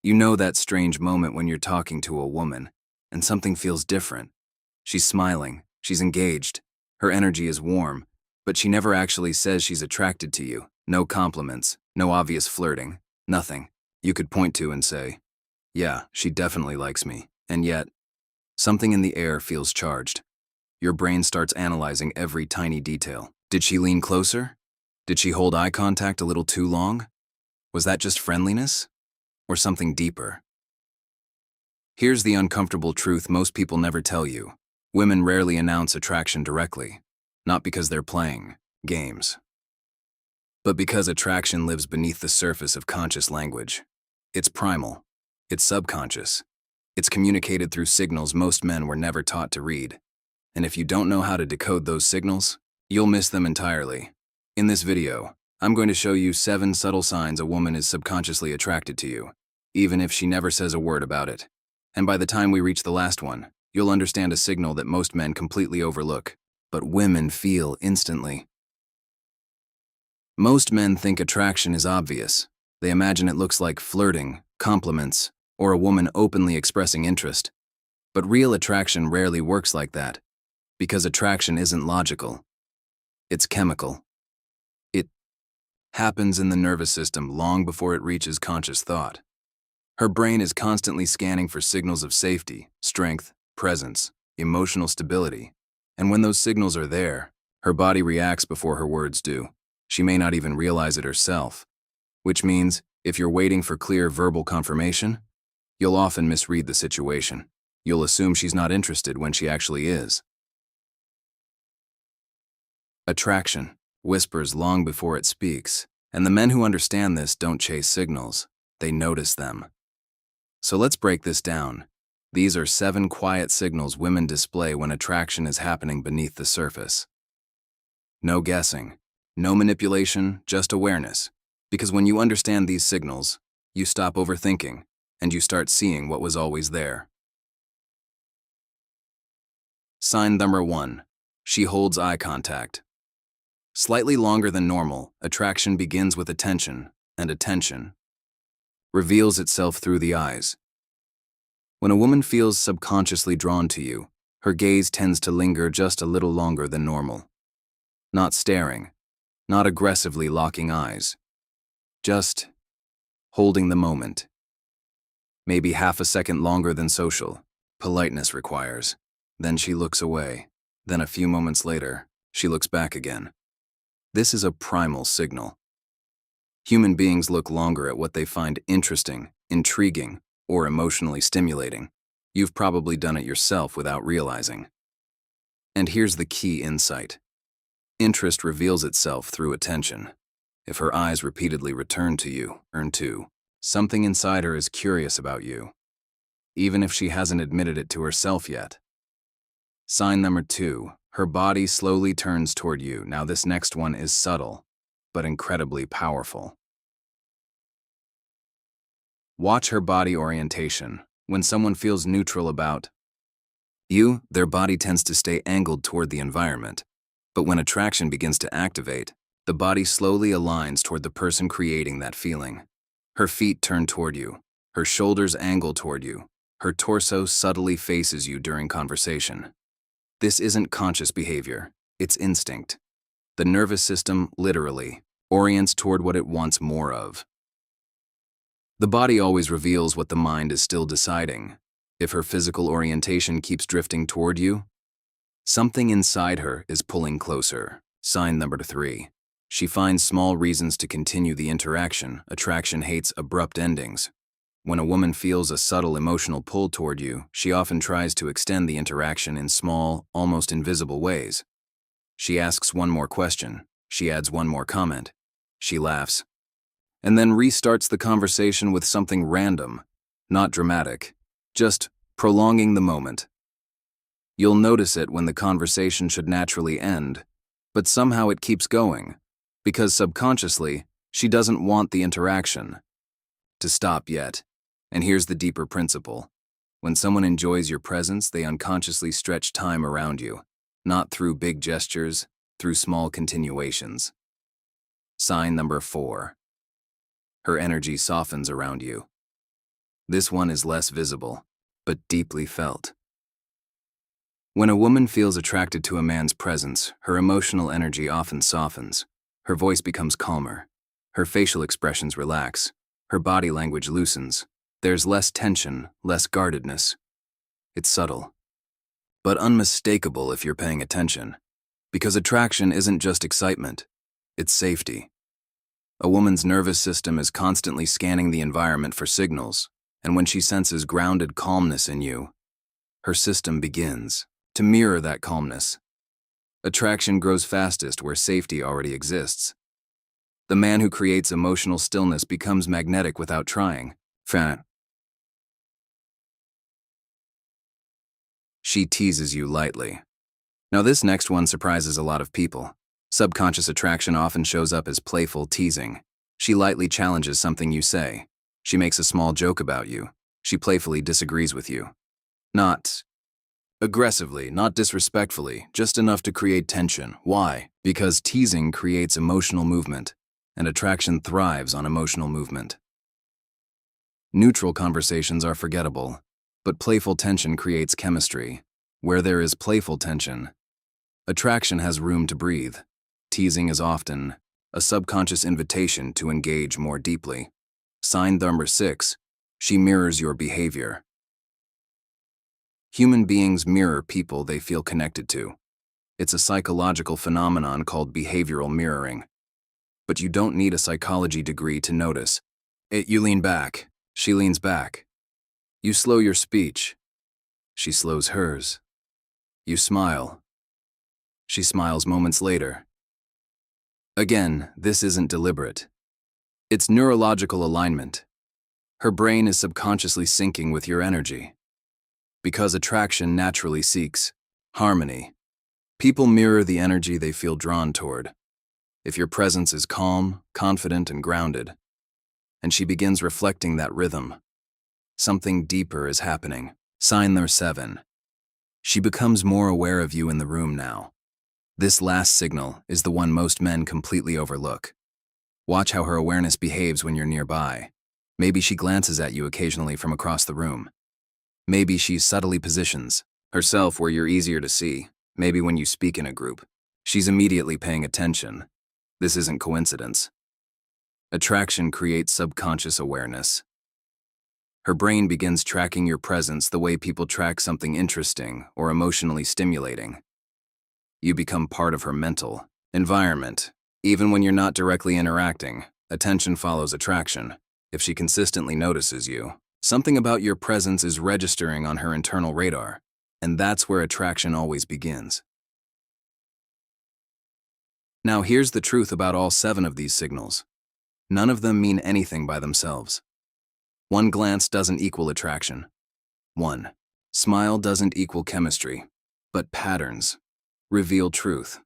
You know that strange moment when you're talking to a woman, and something feels different. She's smiling, she's engaged, her energy is warm, but she never actually says she's attracted to you. No compliments, no obvious flirting, nothing you could point to and say, yeah, she definitely likes me. And yet, something in the air feels charged. Your brain starts analyzing every tiny detail. Did she lean closer? Did she hold eye contact a little too long? Was that just friendliness? Or something deeper? Here's the uncomfortable truth most people never tell you. Women rarely announce attraction directly, not because they're playing games, but because attraction lives beneath the surface of conscious language. It's primal, it's subconscious, it's communicated through signals most men were never taught to read. And if you don't know how to decode those signals, you'll miss them entirely. In this video, I'm going to show you 7 subtle signs a woman is subconsciously attracted to you, even if she never says a word about it. And by the time we reach the last one, you'll understand a signal that most men completely overlook, but women feel instantly. Most men think attraction is obvious. They imagine it looks like flirting, compliments, or a woman openly expressing interest. But real attraction rarely works like that, because attraction isn't logical. It's chemical. It happens in the nervous system long before it reaches conscious thought. Her brain is constantly scanning for signals of safety, strength, presence, emotional stability. And when those signals are there, her body reacts before her words do. She may not even realize it herself. Which means, if you're waiting for clear verbal confirmation, you'll often misread the situation. You'll assume she's not interested when she actually is. Attraction whispers long before it speaks, and the men who understand this don't chase signals, they notice them. So let's break this down. These are 7 quiet signals women display when attraction is happening beneath the surface. No guessing, no manipulation, just awareness. Because when you understand these signals, you stop overthinking, and you start seeing what was always there. Sign number 1. She holds eye contact. Slightly longer than normal, attraction begins with attention, and attention reveals itself through the eyes. When a woman feels subconsciously drawn to you, her gaze tends to linger just a little longer than normal. Not staring, not aggressively locking eyes, just holding the moment. Maybe half a second longer than social politeness requires. Then she looks away. Then a few moments later, she looks back again. This is a primal signal. Human beings look longer at what they find interesting, intriguing, or emotionally stimulating. You've probably done it yourself without realizing. And here's the key insight. Interest reveals itself through attention. If her eyes repeatedly return to you, something inside her is curious about you, even if she hasn't admitted it to herself yet. Sign number 2, her body slowly turns toward you. Now this next one is subtle, but incredibly powerful. Watch her body orientation. When someone feels neutral about you, their body tends to stay angled toward the environment. But when attraction begins to activate, the body slowly aligns toward the person creating that feeling. Her feet turn toward you, her shoulders angle toward you, her torso subtly faces you during conversation. This isn't conscious behavior, it's instinct. The nervous system, literally, orients toward what it wants more of. The body always reveals what the mind is still deciding. If her physical orientation keeps drifting toward you, something inside her is pulling closer. Sign number 3. She finds small reasons to continue the interaction. Attraction hates abrupt endings. When a woman feels a subtle emotional pull toward you, she often tries to extend the interaction in small, almost invisible ways. She asks one more question, she adds one more comment, she laughs, and then restarts the conversation with something random, not dramatic, just prolonging the moment. You'll notice it when the conversation should naturally end, but somehow it keeps going, because subconsciously, she doesn't want the interaction to stop yet. And here's the deeper principle. When someone enjoys your presence, they unconsciously stretch time around you, not through big gestures, through small continuations. Sign number 4. Her energy softens around you. This one is less visible, but deeply felt. When a woman feels attracted to a man's presence, her emotional energy often softens. Her voice becomes calmer. Her facial expressions relax. Her body language loosens. There's less tension, less guardedness. It's subtle, but unmistakable if you're paying attention. Because attraction isn't just excitement, it's safety. A woman's nervous system is constantly scanning the environment for signals, and when she senses grounded calmness in you, her system begins to mirror that calmness. Attraction grows fastest where safety already exists. The man who creates emotional stillness becomes magnetic without trying. She teases you lightly. Now this next one surprises a lot of people. Subconscious attraction often shows up as playful teasing. She lightly challenges something you say. She makes a small joke about you. She playfully disagrees with you. Not aggressively, not disrespectfully, just enough to create tension. Why? Because teasing creates emotional movement, and attraction thrives on emotional movement. Neutral conversations are forgettable, but playful tension creates chemistry. Where there is playful tension, attraction has room to breathe. Teasing is often a subconscious invitation to engage more deeply. Sign number 6, she mirrors your behavior. Human beings mirror people they feel connected to. It's a psychological phenomenon called behavioral mirroring. But you don't need a psychology degree to notice. You lean back, she leans back. You slow your speech, she slows hers. You smile, she smiles moments later. Again, this isn't deliberate. It's neurological alignment. Her brain is subconsciously syncing with your energy. Because attraction naturally seeks harmony. People mirror the energy they feel drawn toward. If your presence is calm, confident, and grounded, and she begins reflecting that rhythm, something deeper is happening. Sign number 7. She becomes more aware of you in the room now. This last signal is the one most men completely overlook. Watch how her awareness behaves when you're nearby. Maybe she glances at you occasionally from across the room. Maybe she subtly positions herself where you're easier to see. Maybe when you speak in a group, she's immediately paying attention. This isn't coincidence. Attraction creates subconscious awareness. Her brain begins tracking your presence the way people track something interesting or emotionally stimulating. You become part of her mental environment. Even when you're not directly interacting, attention follows attraction. If she consistently notices you, something about your presence is registering on her internal radar, and that's where attraction always begins. Now here's the truth about all 7 of these signals. None of them mean anything by themselves. One glance doesn't equal attraction. One smile doesn't equal chemistry, but patterns reveal truth.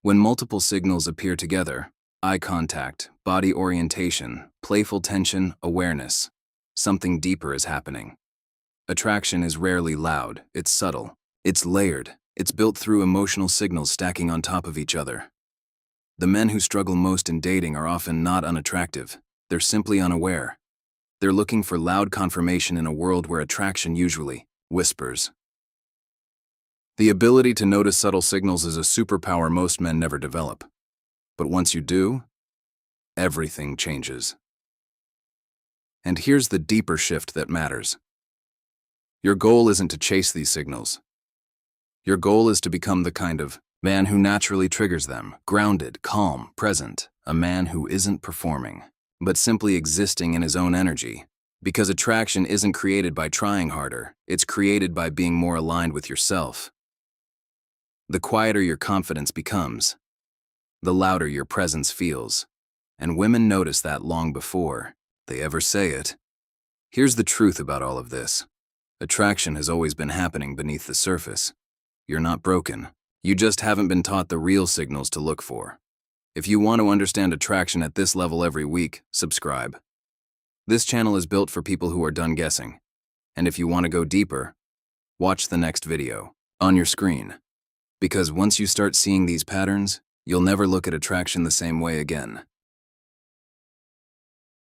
When multiple signals appear together, eye contact, body orientation, playful tension, awareness, something deeper is happening. Attraction is rarely loud, it's subtle, it's layered, it's built through emotional signals stacking on top of each other. The men who struggle most in dating are often not unattractive, they're simply unaware. They're looking for loud confirmation in a world where attraction usually whispers. The ability to notice subtle signals is a superpower most men never develop. But once you do, everything changes. And here's the deeper shift that matters. Your goal isn't to chase these signals. Your goal is to become the kind of man who naturally triggers them, grounded, calm, present, a man who isn't performing, but simply existing in his own energy. Because attraction isn't created by trying harder, it's created by being more aligned with yourself. The quieter your confidence becomes, the louder your presence feels. And women notice that long before they ever say it. Here's the truth about all of this. Attraction has always been happening beneath the surface. You're not broken. You just haven't been taught the real signals to look for. If you want to understand attraction at this level every week, subscribe. This channel is built for people who are done guessing. And if you want to go deeper, watch the next video on your screen. Because once you start seeing these patterns, you'll never look at attraction the same way again.